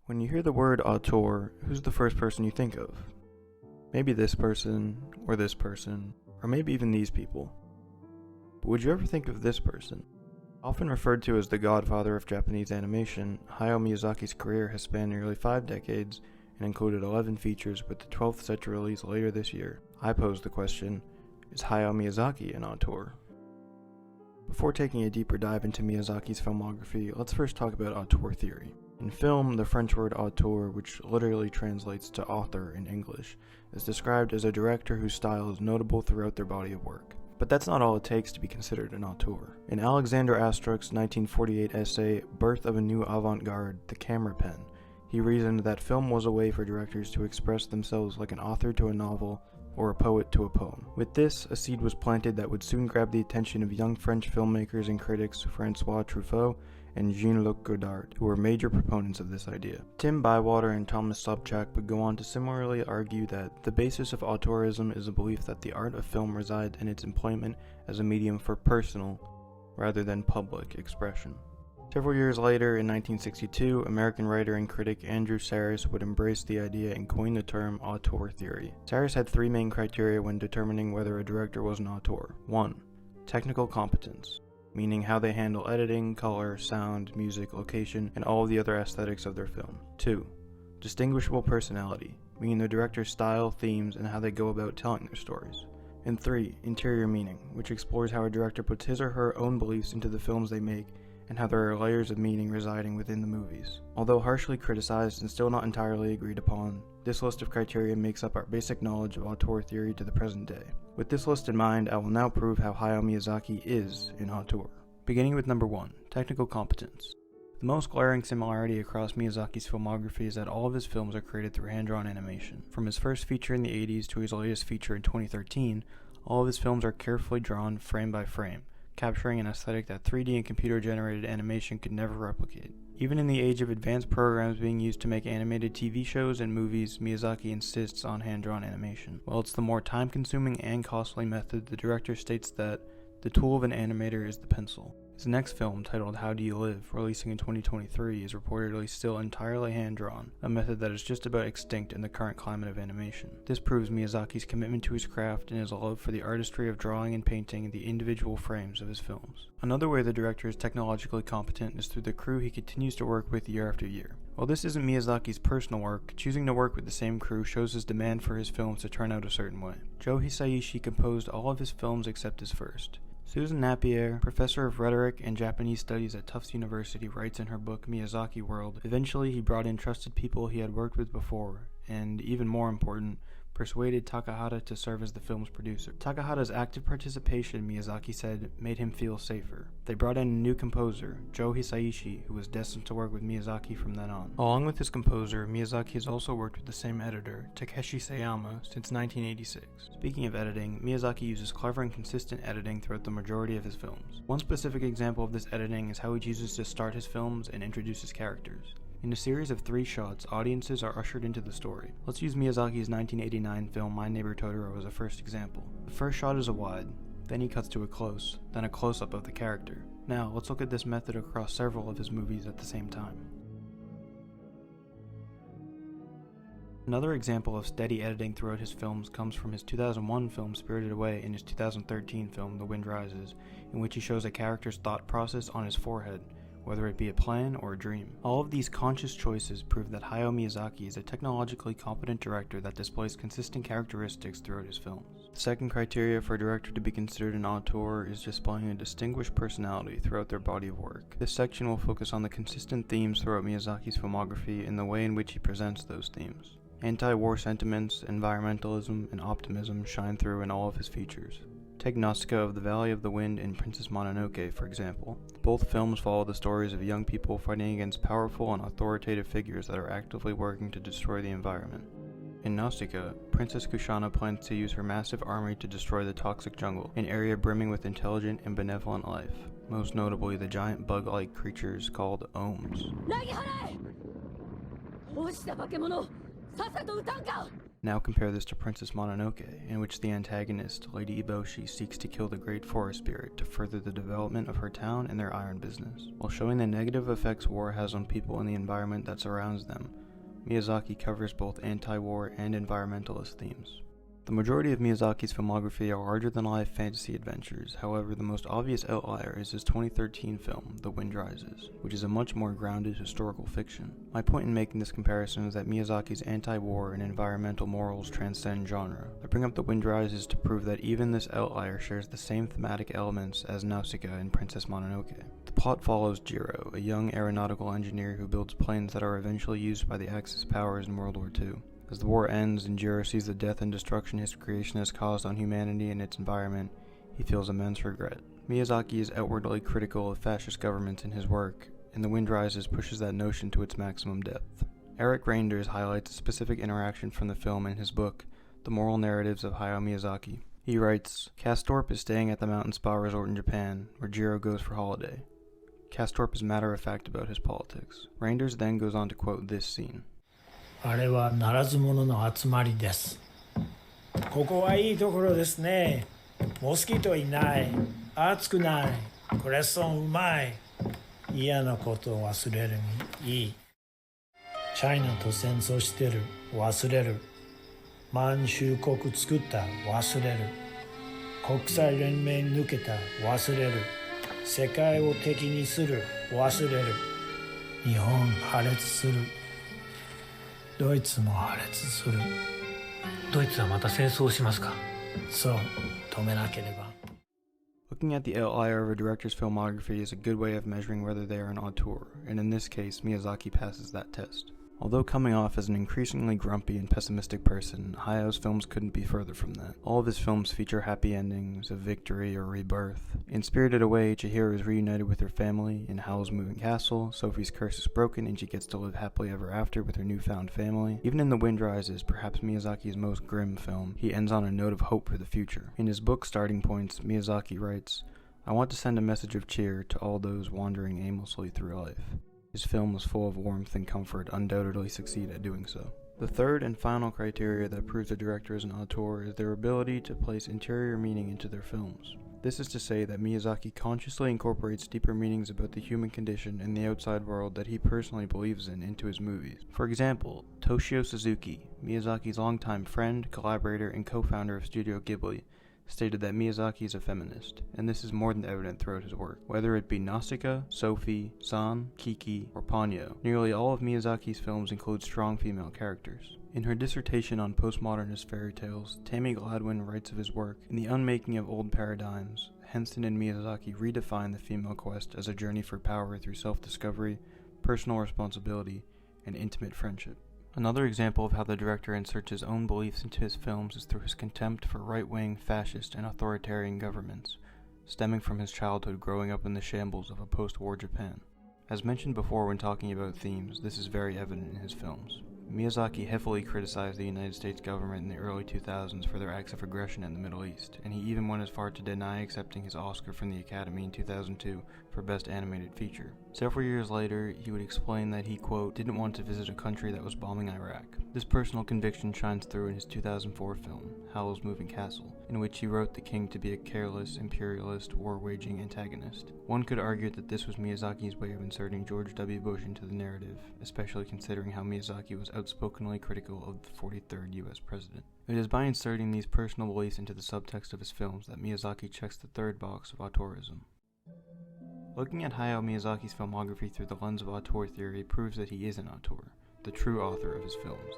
When you hear the word auteur, who's the first person you think of? Maybe this person, or maybe even these people. But would you ever think of this person? Often referred to as the godfather of Japanese animation, Hayao Miyazaki's career has spanned nearly 5 decades and included 11 features, with the 12th set to release later this year. I pose the question, is Hayao Miyazaki an auteur? Before taking a deeper dive into Miyazaki's filmography, let's first talk about auteur theory. In film, the French word auteur, which literally translates to author in English, is described as a director whose style is notable throughout their body of work. But that's not all it takes to be considered an auteur. In Alexander Astruc's 1948 essay, Birth of a New Avant-Garde, The Camera Pen, he reasoned that film was a way for directors to express themselves like an author to a novel, or a poet to a poem. With this, a seed was planted that would soon grab the attention of young French filmmakers and critics François Truffaut and Jean-Luc Godard, who were major proponents of this idea. Tim Bywater and Thomas Sobchak would go on to similarly argue that the basis of auteurism is a belief that the art of film resides in its employment as a medium for personal, rather than public, expression. Several years later, in 1962, American writer and critic Andrew Sarris would embrace the idea and coin the term auteur theory. Sarris had 3 main criteria when determining whether a director was an auteur. 1. Technical competence, meaning how they handle editing, color, sound, music, location, and all of the other aesthetics of their film. 2. Distinguishable personality, meaning the director's style, themes, and how they go about telling their stories. And 3. Interior meaning, which explores how a director puts his or her own beliefs into the films they make, and how there are layers of meaning residing within the movies. Although harshly criticized and still not entirely agreed upon, this list of criteria makes up our basic knowledge of auteur theory to the present day. With this list in mind, I will now prove how Hayao Miyazaki is an auteur. Beginning with number 1, technical competence. The most glaring similarity across Miyazaki's filmography is that all of his films are created through hand-drawn animation. From his first feature in the 80s to his latest feature in 2013, all of his films are carefully drawn frame by frame, capturing an aesthetic that 3D and computer-generated animation could never replicate. Even in the age of advanced programs being used to make animated TV shows and movies, Miyazaki insists on hand-drawn animation. While it's the more time-consuming and costly method, the director states that the tool of an animator is the pencil. His next film, titled How Do You Live, releasing in 2023, is reportedly still entirely hand-drawn, a method that is just about extinct in the current climate of animation. This proves Miyazaki's commitment to his craft and his love for the artistry of drawing and painting the individual frames of his films. Another way the director is technologically competent is through the crew he continues to work with year after year. While this isn't Miyazaki's personal work, choosing to work with the same crew shows his demand for his films to turn out a certain way. Joe Hisaishi composed all of his films except his first. Susan Napier, professor of rhetoric and Japanese studies at Tufts University, writes in her book Miyazaki World, eventually he brought in trusted people he had worked with before, and, even more important, persuaded Takahata to serve as the film's producer. Takahata's active participation, Miyazaki said, made him feel safer. They brought in a new composer, Joe Hisaishi, who was destined to work with Miyazaki from then on. Along with his composer, Miyazaki has also worked with the same editor, Takeshi Sayama, since 1986. Speaking of editing, Miyazaki uses clever and consistent editing throughout the majority of his films. One specific example of this editing is how he chooses to start his films and introduce his characters. In a series of 3 shots, audiences are ushered into the story. Let's use Miyazaki's 1989 film My Neighbor Totoro as a first example. The first shot is a wide, then he cuts to a close, then a close-up of the character. Now, let's look at this method across several of his movies at the same time. Another example of steady editing throughout his films comes from his 2001 film Spirited Away and his 2013 film The Wind Rises, in which he shows a character's thought process on his forehead, whether it be a plan or a dream. All of these conscious choices prove that Hayao Miyazaki is a technologically competent director that displays consistent characteristics throughout his films. The second criteria for a director to be considered an auteur is displaying a distinguished personality throughout their body of work. This section will focus on the consistent themes throughout Miyazaki's filmography and the way in which he presents those themes. Anti-war sentiments, environmentalism, and optimism shine through in all of his features. Take Nausicaa of the Valley of the Wind and Princess Mononoke, for example. Both films follow the stories of young people fighting against powerful and authoritative figures that are actively working to destroy the environment. In Nausicaa, Princess Kushana plans to use her massive army to destroy the toxic jungle, an area brimming with intelligent and benevolent life, most notably the giant bug-like creatures called Ohms. Now compare this to Princess Mononoke, in which the antagonist, Lady Eboshi, seeks to kill the great forest spirit to further the development of her town and their iron business. While showing the negative effects war has on people and the environment that surrounds them, Miyazaki covers both anti-war and environmentalist themes. The majority of Miyazaki's filmography are larger-than-life fantasy adventures. However, the most obvious outlier is his 2013 film, The Wind Rises, which is a much more grounded historical fiction. My point in making this comparison is that Miyazaki's anti-war and environmental morals transcend genre. I bring up The Wind Rises to prove that even this outlier shares the same thematic elements as Nausicaa and Princess Mononoke. The plot follows Jiro, a young aeronautical engineer who builds planes that are eventually used by the Axis powers in World War II. As the war ends and Jiro sees the death and destruction his creation has caused on humanity and its environment, he feels immense regret. Miyazaki is outwardly critical of fascist governments in his work, and The Wind Rises pushes that notion to its maximum depth. Eric Reinders highlights a specific interaction from the film in his book, The Moral Narratives of Hayao Miyazaki. He writes, Castorp is staying at the mountain spa resort in Japan, where Jiro goes for holiday. Castorp is matter-of-fact about his politics. Reinders then goes on to quote this scene. あれはならず者の集まりです。ここはいいところですね。モスキートいない。暑くない。クレッソンうまい。嫌なことを忘れるにいい。チャイナと戦争してる。忘れる。満州国作った。忘れる。国際連盟抜けた。忘れる。世界を敵にする。忘れる。日本破裂する。ドイツも破裂する。ドイツはまた戦争をしますか？そう、止めなければ。Looking at the outlier of a director's filmography is a good way of measuring whether they are an auteur, and in this case, Miyazaki passes that test. Although coming off as an increasingly grumpy and pessimistic person, Hayao's films couldn't be further from that. All of his films feature happy endings, a victory or rebirth. In Spirited Away, Chihiro is reunited with her family. In Howl's Moving Castle, Sophie's curse is broken and she gets to live happily ever after with her newfound family. Even in The Wind Rises, perhaps Miyazaki's most grim film, he ends on a note of hope for the future. In his book Starting Points, Miyazaki writes, I want to send a message of cheer to all those wandering aimlessly through life. His film was full of warmth and comfort, undoubtedly succeed at doing so. The third and final criteria that proves a director is an auteur is their ability to place interior meaning into their films. This is to say that Miyazaki consciously incorporates deeper meanings about the human condition and the outside world that he personally believes in into his movies. For example, Toshio Suzuki, Miyazaki's longtime friend, collaborator, and co-founder of Studio Ghibli, stated that Miyazaki is a feminist, and this is more than evident throughout his work. Whether it be Nausicaa, Sophie, San, Kiki, or Ponyo, nearly all of Miyazaki's films include strong female characters. In her dissertation on postmodernist fairy tales, Tammy Gladwin writes of his work, In the Unmaking of Old Paradigms, Henson and Miyazaki redefine the female quest as a journey for power through self-discovery, personal responsibility, and intimate friendship. Another example of how the director inserts his own beliefs into his films is through his contempt for right-wing, fascist, and authoritarian governments, stemming from his childhood growing up in the shambles of a post-war Japan. As mentioned before when talking about themes, this is very evident in his films. Miyazaki heavily criticized the United States government in the early 2000s for their acts of aggression in the Middle East, and he even went as far to deny accepting his Oscar from the Academy in 2002 for Best Animated Feature. Several years later, he would explain that he, quote, didn't want to visit a country that was bombing Iraq. This personal conviction shines through in his 2004 film, Howl's Moving Castle, in which he wrote the king to be a careless, imperialist, war-waging antagonist. One could argue that this was Miyazaki's way of inserting George W. Bush into the narrative, especially considering how Miyazaki was outspokenly critical of the 43rd U.S. president. It is by inserting these personal beliefs into the subtext of his films that Miyazaki checks the third box of auteurism. Looking at Hayao Miyazaki's filmography through the lens of auteur theory proves that he is an auteur, the true author of his films.